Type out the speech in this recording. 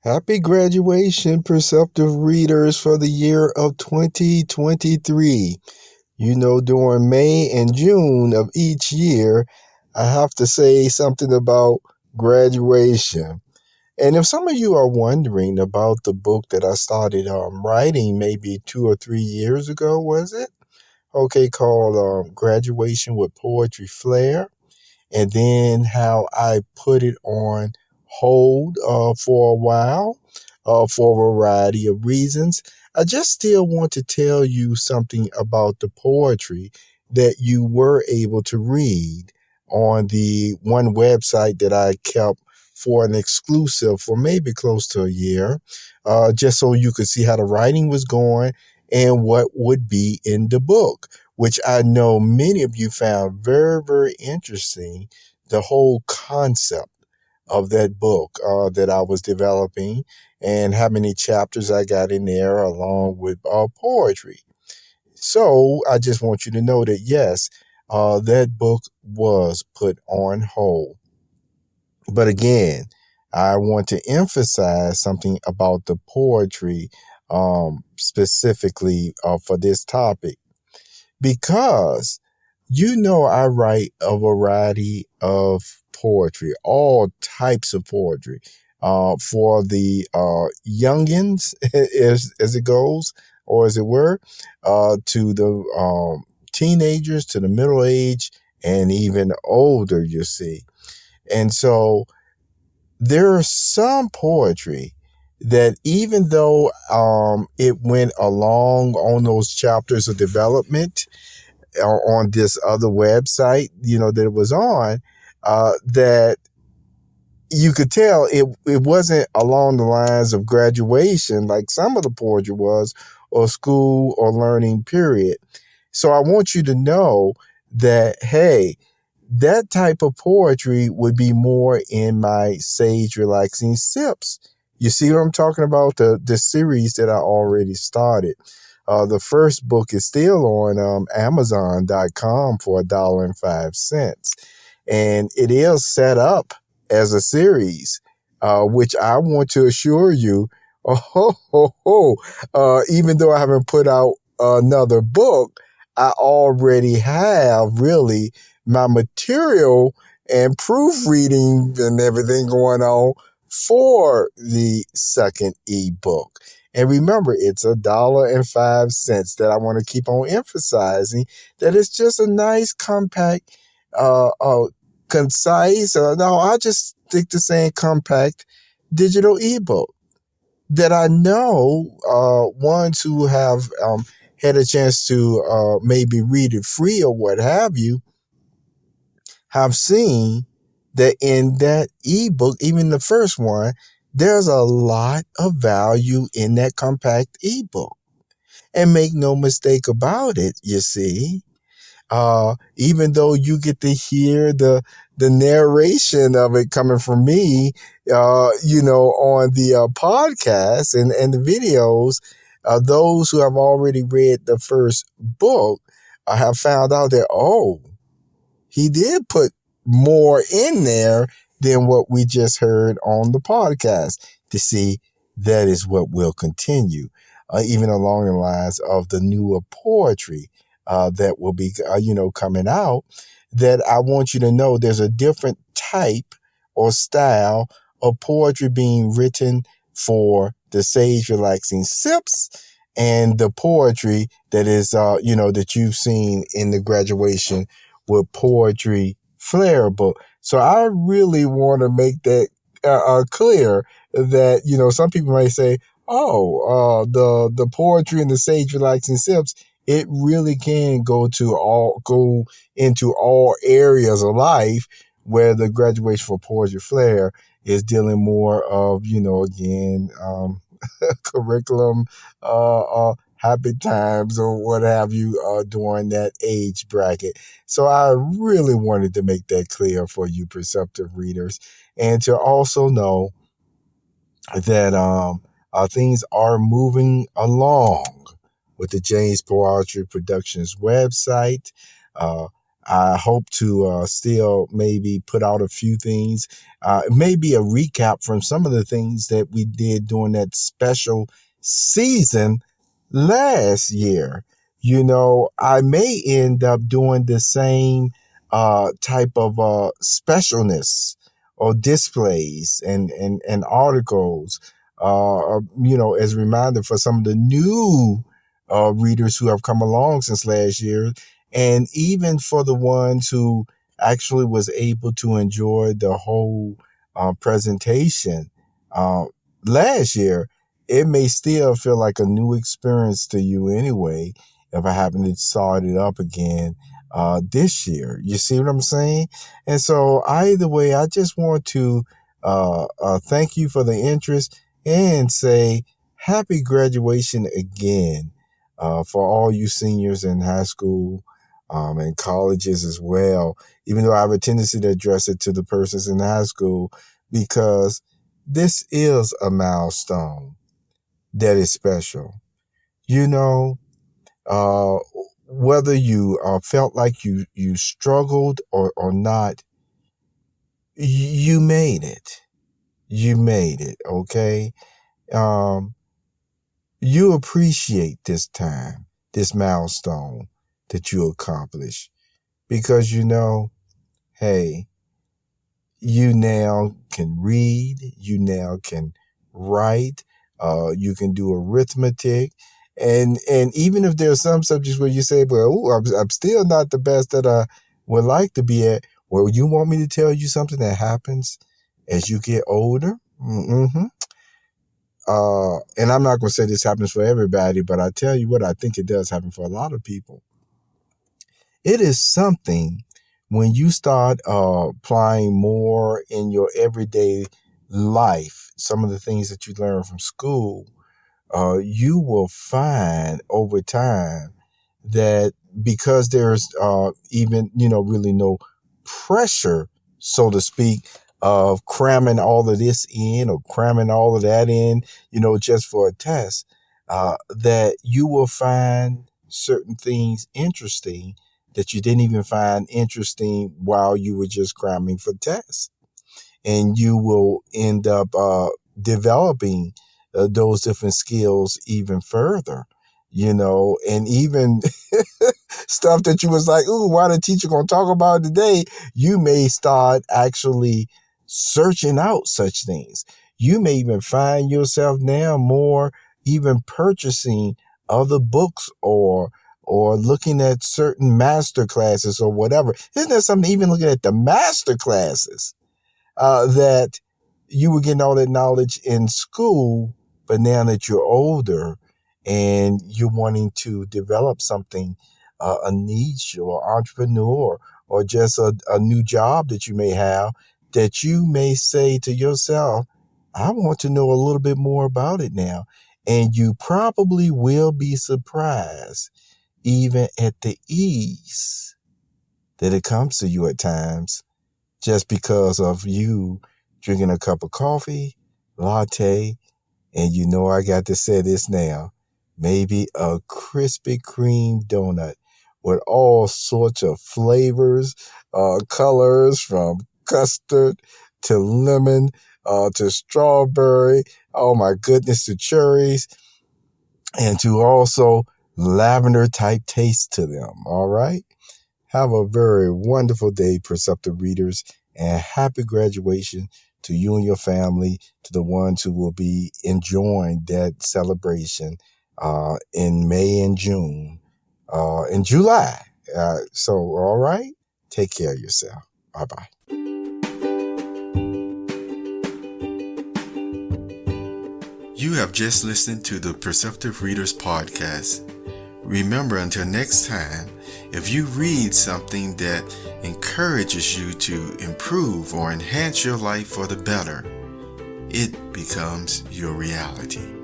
Happy graduation, perceptive readers, for the year of 2023. During May and June of each year, I have to say something about graduation. And if some of you are wondering about the book that I started writing maybe 2 or 3 years ago, was it? Okay, called Graduation with Poetry Flair, and then how I put it on hold for a while for a variety of reasons. I just still want to tell you something about the poetry that you were able to read on the one website that I kept for an exclusive for maybe close to a year, just so you could see how the writing was going and what would be in the book, which I know many of you found very, very interesting. The whole concept of that book that I was developing and how many chapters I got in there, along with poetry. So I just want you to know that, yes, that book was put on hold. But again, I want to emphasize something about the poetry, specifically for this topic, because I write a variety of poetry, all types of poetry, for the youngins, as it goes, or as it were, to the teenagers, to the middle age, and even older, you see. And so there are some poetry that, even though it went along on those chapters of development, on this other website, that it was on, that you could tell it wasn't along the lines of graduation like some of the poetry was, or school or learning period. So I want you to know that, hey, that type of poetry would be more in my Sage Relaxing Sips. You see what I'm talking about? The series that I already started. The first book is still on Amazon.com for $1.05. And it is set up as a series, which I want to assure you, even though I haven't put out another book, I already have really my material and proofreading and everything going on for the second ebook. And remember, it's $1.05 that I want to keep on emphasizing, that it's just a nice, compact, uh, uh, concise, no, I just stick to saying compact digital ebook that I know ones who have had a chance to maybe read it free or what have you, have seen that in that ebook, even the first one, there's a lot of value in that compact ebook. And make no mistake about it, you see, even though you get to hear the narration of it coming from me, on the podcast and the videos, those who have already read the first book have found out that, oh, he did put more in there than what we just heard on the podcast. To see, that is what will continue, even along the lines of the newer poetry that will be, coming out. That I want you to know there's a different type or style of poetry being written for the Sage Relaxing Sips, and the poetry that is, that you've seen in the Graduation with Poetry Flair book. So I really want to make that clear, that, some people might say, oh, the poetry and the Sage Relaxing Sips, it really can go into all areas of life, where the Graduation for Poetry Flair is dealing more of, again, curriculum, happy times, or what have you, during that age bracket. So I really wanted to make that clear for you perceptive readers, and to also know that things are moving along with the James PoeArtistry Productions website. Uh, I hope to still maybe put out a few things, maybe a recap from some of the things that we did during that special season last year. I may end up doing the same type of specialness or displays and articles, as a reminder for some of the new readers who have come along since last year, and even for the ones who actually was able to enjoy the whole presentation last year. It may still feel like a new experience to you anyway if I happen to start it up again this year. You see what I'm saying? And so either way, I just want to thank you for the interest and say happy graduation again for all you seniors in high school and colleges as well, even though I have a tendency to address it to the persons in high school, because this is a milestone that is special. Uh, whether you felt like you struggled or not, you made it. You made it, okay? Um, you appreciate this time, this milestone that you accomplished, because hey, you now can read, you now can write, you can do arithmetic. And even if there are some subjects where you say, well, I'm still not the best that I would like to be at. Well, you want me to tell you something that happens as you get older? Mm-hmm. And I'm not going to say this happens for everybody, but I tell you what, I think it does happen for a lot of people. It is something when you start applying more in your everyday life, some of the things that you learn from school, you will find over time that because there's even, really no pressure, so to speak, of cramming all of this in or cramming all of that in, just for a test, that you will find certain things interesting that you didn't even find interesting while you were just cramming for tests. And you will end up developing those different skills even further, and even stuff that you was like, ooh, why the teacher gonna talk about it today? You may start actually searching out such things. You may even find yourself now more even purchasing other books or looking at certain master classes or whatever. Isn't there something even looking at the master classes that you were getting all that knowledge in school, but now that you're older and you're wanting to develop something, a niche or entrepreneur or just a new job that you may have, that you may say to yourself, I want to know a little bit more about it now. And you probably will be surprised even at the ease that it comes to you at times, just because of you drinking a cup of coffee, latte, and I got to say this now, maybe a Krispy Kreme donut with all sorts of flavors, colors, from custard to lemon to strawberry, oh my goodness, to cherries, and to also lavender type taste to them. All right. Have a very wonderful day, Perceptive readers, and happy graduation to you and your family, to the ones who will be enjoying that celebration in May and June, in July. So, all right, take care of yourself. Bye-bye. You have just listened to the Perceptive Readers Podcast. Remember, until next time, if you read something that encourages you to improve or enhance your life for the better, it becomes your reality.